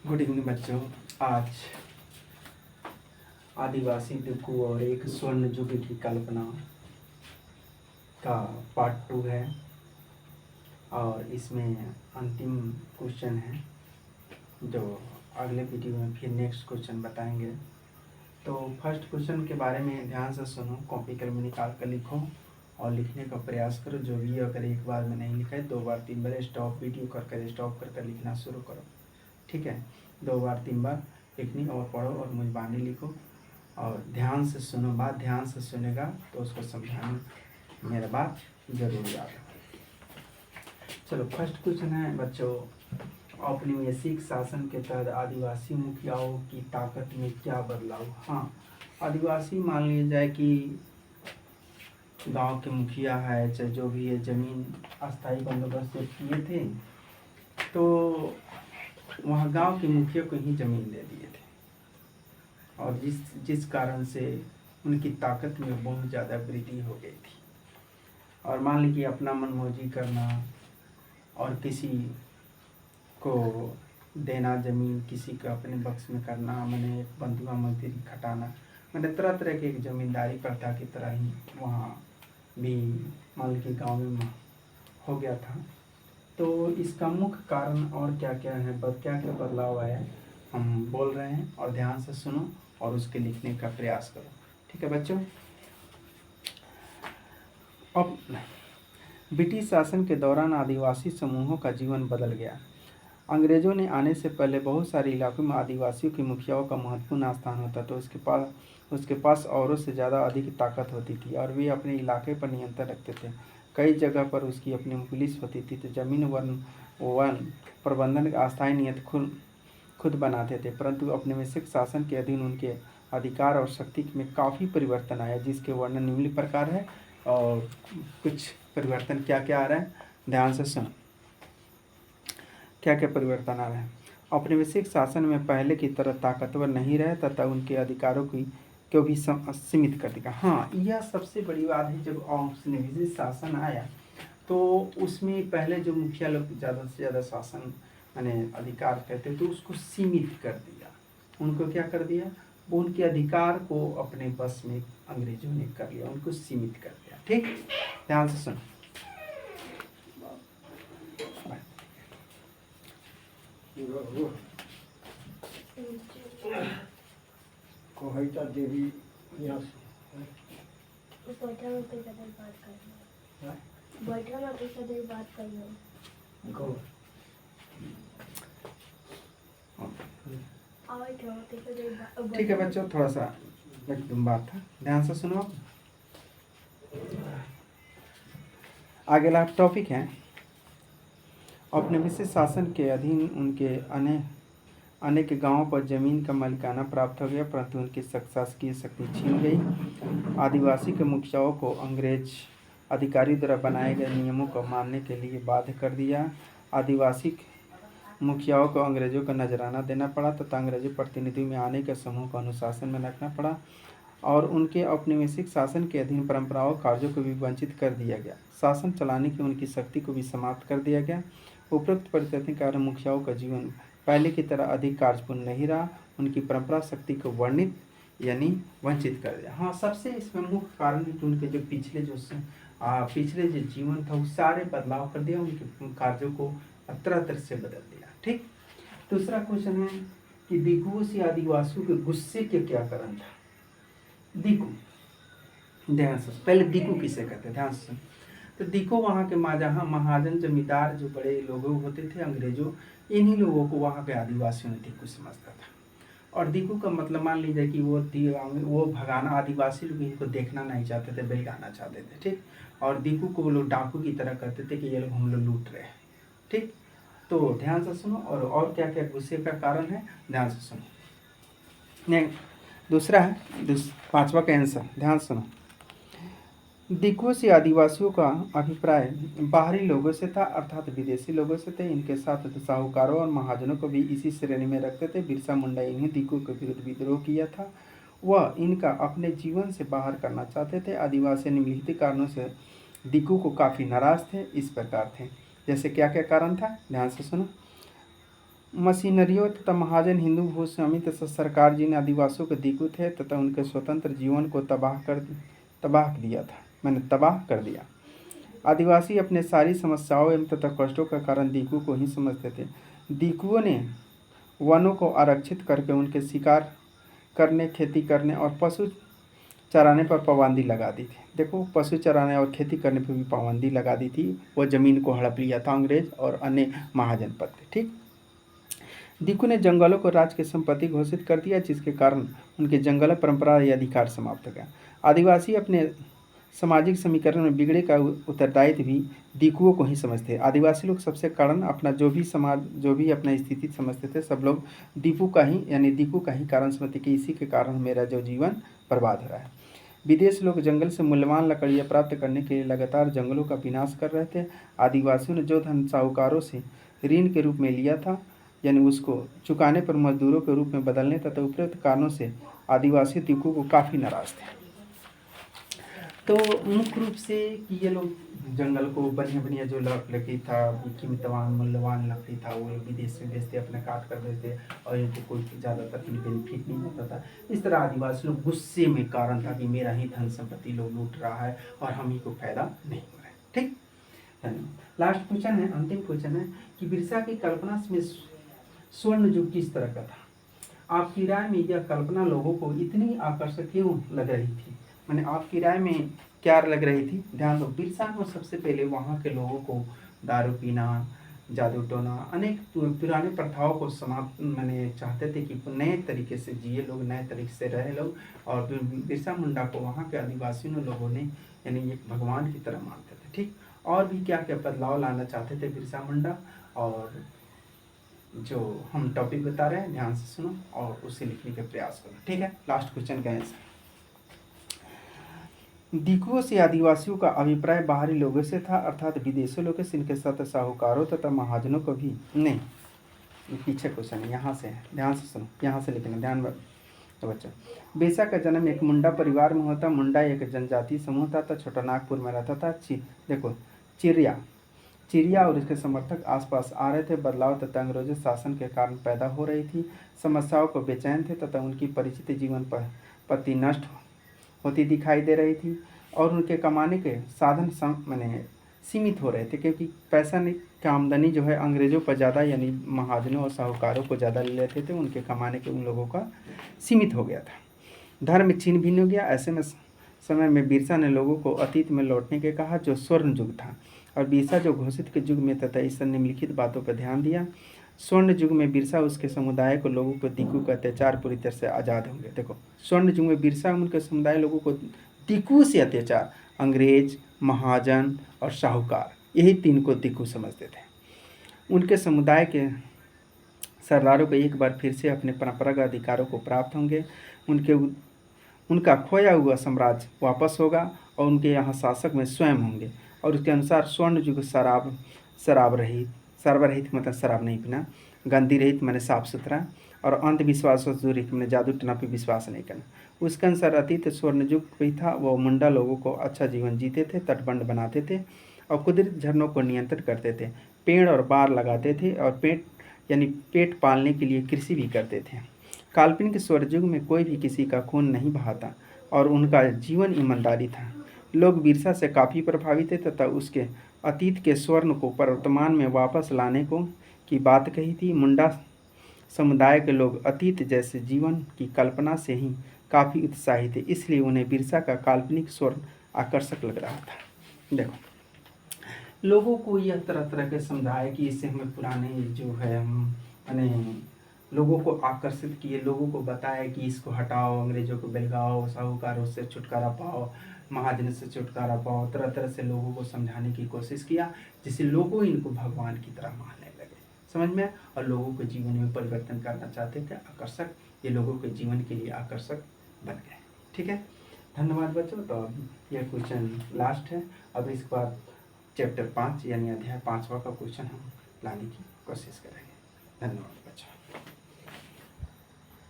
Good evening बच्चों। आज आदिवासी दिक्कू और एक स्वर्ण युग की कल्पना का पार्ट 2 है और इसमें अंतिम क्वेश्चन है जो अगले वीडियो में फिर नेक्स्ट क्वेश्चन बताएंगे। तो फर्स्ट क्वेश्चन के बारे में ध्यान से सुनो, कॉपी कलम में निकाल कर लिखो और लिखने का प्रयास करो। जो भी अगर एक बार में नहीं लिखा है 2 बार 3 बार स्टॉप वीडियो कर स्टॉप कर लिखना शुरू करो। ठीक है, 2 बार 3 बार लिखनी और पढ़ो और मुझबानी लिखो और ध्यान से सुनो। बात ध्यान से सुनेगा तो उसको समझाना, मेरा बात जरूर याद है। चलो फर्स्ट क्वेश्चन है बच्चों, औपनिवेशिक शासन के तहत आदिवासी मुखियाओं की ताकत में क्या बदलाव। हाँ, आदिवासी मान लिया जाए कि गांव के मुखिया है, चाहे जो भी है, जमीन अस्थायी बंदोबस्त जब किए थे तो वहाँ गांव के मुखिया को ही जमीन दे दिए थे और जिस कारण से उनकी ताकत में बहुत ज़्यादा वृद्धि हो गई थी। और मान लीजिए अपना मनमौजी करना और किसी को देना जमीन, किसी का अपने बक्स में करना, मैंने बंधुआ मजदूरी खटाना, मैंने तरह तरह की एक जमींदारी प्रथा की तरह ही वहाँ भी मान लीजिए गाँव में हो गया था। तो इसका मुख्य कारण और क्या क्या है, क्या क्या बदलाव आया हम बोल रहे हैं और ध्यान से सुनो और उसके लिखने का प्रयास करो। ठीक है बच्चों। अब ब्रिटिश शासन के दौरान आदिवासी समूहों का जीवन बदल गया। अंग्रेजों ने आने से पहले बहुत सारे इलाकों में आदिवासियों के मुखियाओं का महत्वपूर्ण स्थान होता तो उसके पास औरों से ज़्यादा अधिक ताकत होती थी और वे अपने इलाके पर नियंत्रण रखते थे। कई जगह पर उसकी अपनी पुलिस होती थी। तो जमीन वन प्रबंधन का अस्थायी नियत खुद बनाते थे, परंतु औपनिवेशिक शासन के अधीन उनके अधिकार और शक्ति में काफ़ी परिवर्तन आया, जिसके वर्णन निम्न प्रकार है। और कुछ परिवर्तन क्या क्या आ रहा है ध्यान से सुनो। क्या क्या परिवर्तन आ रहा है। औपनिवेशिक शासन में पहले की तरह ताकतवर नहीं रहे तथा उनके अधिकारों को भी सीमित कर देगा। हाँ, यह सबसे बड़ी बात है। जब औपनिवेशिक शासन आया तो उसमें पहले जो मुखिया लोग ज़्यादा से ज़्यादा शासन माने अधिकार कहते तो उसको सीमित कर दिया। उनको क्या कर दिया, वो उनके अधिकार को अपने बस में अंग्रेजों ने कर लिया, उनको सीमित कर दिया। ठीक, ध्यान से सुनो। कोहिता देवी यहाँ से बैठा में पे कदर बात करना, बैठा में पे कदर बात करना। गो ठीक है बच्चों, थोड़ा सा एकदम बात था, ध्यान से सुनो। अगला टॉपिक है औपनिवेशिक शासन के अधीन उनके अनेक गांवों पर जमीन का मालिकाना प्राप्त हो गया, परंतु उनकी शासकीय शक्ति छीन गई। आदिवासी के मुखियाओं को अंग्रेज अधिकारी द्वारा बनाए गए नियमों को मानने के लिए बाध्य कर दिया। आदिवासी मुखियाओं को अंग्रेजों का नजराना देना पड़ा तथा अंग्रेजी प्रतिनिधियों में आने के समूह को अनुशासन में रखना पड़ा और उनके औपनिवेशिक शासन के अधीन परंपराओं कार्यों को भी वंचित कर दिया गया। शासन चलाने की उनकी शक्ति को भी समाप्त कर दिया गया। उपरोक्त परिस्थिति के कारण मुखियाओं का जीवन पहले की तरह अधिक कार्यपूर्ण नहीं रहा, उनकी परंपरा शक्ति को वर्णित यानी वंचित कर दिया। हाँ, सबसे इसमें मुख्य कारण है कि उनके जो पिछले जो जीवन था उस सारे बदलाव कर दिया, उनके कार्यों को तरह तरह से बदल दिया। ठीक, दूसरा क्वेश्चन है कि दिकुओं से आदिवासियों के गुस्से के क्या कारण था। दिकू, ध्यान से, पहले दिकू किसे कहते हैं ध्यान से। तो दिको वहाँ के महाजन जमींदार जो बड़े लोग होते थे अंग्रेजों, इन्हीं लोगों को वहाँ के आदिवासियों ने दिकू समझता था। और दिकू का मतलब मान लीजिए कि वो भगाना, आदिवासी लोग इनको देखना नहीं चाहते थे, बहकाना चाहते थे। ठीक, और दिकू को वो लोग डाकू की तरह कहते थे कि ये लोग हम लोग लूट रहे हैं। ठीक, तो ध्यान से सुनो और क्या क्या गुस्से का कारण है ध्यान से सुनो। नहीं, दूसरा है 5वां का आंसर, ध्यान सुनो। दिकुओं से आदिवासियों का अभिप्राय बाहरी लोगों से था, अर्थात विदेशी लोगों से थे। इनके साथ साहूकारों और महाजनों को भी इसी श्रेणी में रखते थे। बिरसा मुंडा इन्हीं दिकुओं के विरुद्ध विद्रोह किया था, वह इनका अपने जीवन से बाहर करना चाहते थे। आदिवासी निम्नलिखित कारणों से दिकू को काफ़ी नाराज थे, इस प्रकार थे। जैसे क्या क्या कारण था ध्यान से सुनो। मशीनरियों तथा महाजन हिंदू भूस्वामी तथा सरकार जी ने आदिवासियों को दीकू थे तथा उनके स्वतंत्र जीवन को तबाह कर दिया। आदिवासी अपने सारी समस्याओं एवं तथा कष्टों का कारण दीकू को ही समझते थे। दीकुओं ने वनों को आरक्षित करके उनके शिकार करने, खेती करने और पशु चराने पर पाबंदी लगा दी थी। देखो, पशु चराने और खेती करने पर भी पाबंदी लगा दी थी। वो ज़मीन को हड़प लिया था अंग्रेज और अन्य महाजनपद ने। ठीक, दीकू ने जंगलों को राज्य की संपत्ति घोषित कर दिया, जिसके कारण उनके जंगल परंपरा या अधिकार समाप्त हो गया। आदिवासी अपने सामाजिक समीकरण में बिगड़े का उत्तरदायित्व भी दीकुओं को ही समझते हैं। आदिवासी लोग सबसे कारण अपना जो भी अपना स्थिति समझते थे, सब लोग दीकू का ही कारण समझते कि इसी के कारण मेरा जो जीवन बर्बाद हो रहा है। विदेश लोग जंगल से मूल्यवान लकड़ियाँ प्राप्त करने के लिए लगातार जंगलों का विनाश कर रहे थे। आदिवासियों ने जो धन साहूकारों से ऋण के रूप में लिया था, यानी उसको चुकाने पर मजदूरों के रूप में बदलने तथा उपयुक्त कारणों से आदिवासी दीकू को काफ़ी नाराज थे। तो मुख्य रूप से कि ये लोग जंगल को बढ़िया जो लकड़ी था, कीमतवान मूल्यवान लकड़ी था, वो विदेश में बेचते, अपने काट कर देते और इनको कोई ज़्यादातर बेनिफिट नहीं होता था। इस तरह आदिवासी लोग गुस्से में कारण था कि मेरा ही धन संपत्ति लोग लूट रहा है और हम ही को फायदा नहीं हो रहा है। ठीक, धन्यवाद। लास्ट क्वेश्चन है, अंतिम क्वेश्चन है कि बिरसा की कल्पना में स्वर्ण युग किस तरह का था? आपकी राय में यह कल्पना लोगों को इतनी आकर्षक क्यों लग रही थी? मैंने आपकी राय में क्या लग रही थी? ध्यान दो, बिरसा को सबसे पहले वहाँ के लोगों को दारू पीना, जादू टोना, अनेक पुराने प्रथाओं को समाप्त चाहते थे कि नए तरीके से जिए लोग, नए तरीके से रहे लोग। और बिरसा मुंडा को वहाँ के आदिवासियों लोगों ने यानी एक भगवान की तरह मानते थे। ठीक, और भी क्या क्या बदलाव लाना चाहते थे बिरसा मुंडा, और जो हम टॉपिक बता रहे हैं ध्यान से सुनो और उसे लिखने का प्रयास करो। ठीक है, लास्ट क्वेश्चन का आंसर, दीकुओं से आदिवासियों का अभिप्राय बाहरी लोगों से था, अर्थात विदेशी लोगों से, इनके साथ साहूकारों तथा महाजनों को भी नहीं। पीछे क्वेश्चन है, यहाँ से है, ध्यान से सुनो, यहाँ से लिखना, ध्यान तो बच्चा। बिरसा का जन्म एक मुंडा परिवार में होता। मुंडा एक जनजाति समूह था, छोटा नागपुर में रहता था। देखो, चिड़िया और इसके समर्थक आसपास आ रहे थे। बदलाव तथा अंग्रेजों शासन के कारण पैदा हो रही थी। समस्याओं को बेचैन थे तथा उनकी परिचित जीवन पर पति नष्ट होती दिखाई दे रही थी और उनके कमाने के साधन सीमित हो रहे थे, क्योंकि पैसा की आमदनी जो है अंग्रेजों पर ज़्यादा यानी महाजनों और साहूकारों को ज़्यादा ले लेते थे, उनके कमाने के उन लोगों का सीमित हो गया था। धर्म छिन्न भिन्न हो गया। ऐसे में समय में बिरसा ने लोगों को अतीत में लौटने के कहा, जो स्वर्ण युग था, और बिरसा जो घोषित के युग में तथा इस निम्नलिखित बातों पर ध्यान दिया। स्वर्ण युग में बिरसा उसके समुदाय को लोगों को दीकू के अत्याचार पूरी तरह से आज़ाद होंगे। देखो, स्वर्ण युग में बिरसा उनके समुदाय लोगों को दीकू से अत्याचार, अंग्रेज, महाजन और साहूकार, यही तीन को दीकू समझते थे। उनके समुदाय के सरदारों को एक बार फिर से अपने परंपरागत अधिकारों को प्राप्त होंगे। उनका खोया हुआ साम्राज्य वापस होगा और उनके यहाँ शासक में स्वयं होंगे। और उसके अनुसार स्वर्ण युग शराब रहित मतलब शराब नहीं पीना, गंदी रहित मैंने साफ सुथरा, और अंधविश्वास से दूरी मैंने जादू टोना पे विश्वास नहीं करना। उसके अनुसार अतीत स्वर्ण युग भी था। वो मुंडा लोगों को अच्छा जीवन जीते थे, तटबंध बनाते थे और कुदरती झरनों को नियंत्रित करते थे, पेड़ और बार लगाते थे और पेट पालने के लिए कृषि भी करते थे। काल्पनिक स्वर्ण युग में कोई भी किसी का खून नहीं बहाता और उनका जीवन ईमानदारी था। लोग बिरसा से काफ़ी प्रभावित थे तथा उसके अतीत के स्वर्ण को वर्तमान में वापस लाने की बात कही थी। मुंडा समुदाय के लोग अतीत जैसे जीवन की कल्पना से ही काफ़ी उत्साहित थे, इसलिए उन्हें बिरसा का काल्पनिक स्वर्ण आकर्षक लग रहा था। देखो, लोगों को यह तरह तरह के समझाए कि इससे हमें पुराने जो है लोगों को आकर्षित किए, लोगों को बताया कि इसको हटाओ, अंग्रेजों को बेलगाओ, साहूकारों से छुटकारा पाओ, महाजन से छुटकारा पाओ, तरह तरह से लोगों को समझाने की कोशिश किया, जिससे लोगों इनको भगवान की तरह मानने लगे। समझ में? और लोगों के जीवन में परिवर्तन करना चाहते थे, आकर्षक, ये लोगों के जीवन के लिए आकर्षक बन गए। ठीक है, धन्यवाद बच्चों। तो अब यह क्वेश्चन लास्ट है। अब इसके बाद चैप्टर 5 यानी अध्याय 5वां का क्वेश्चन हम लाने की कोशिश करेंगे। धन्यवाद।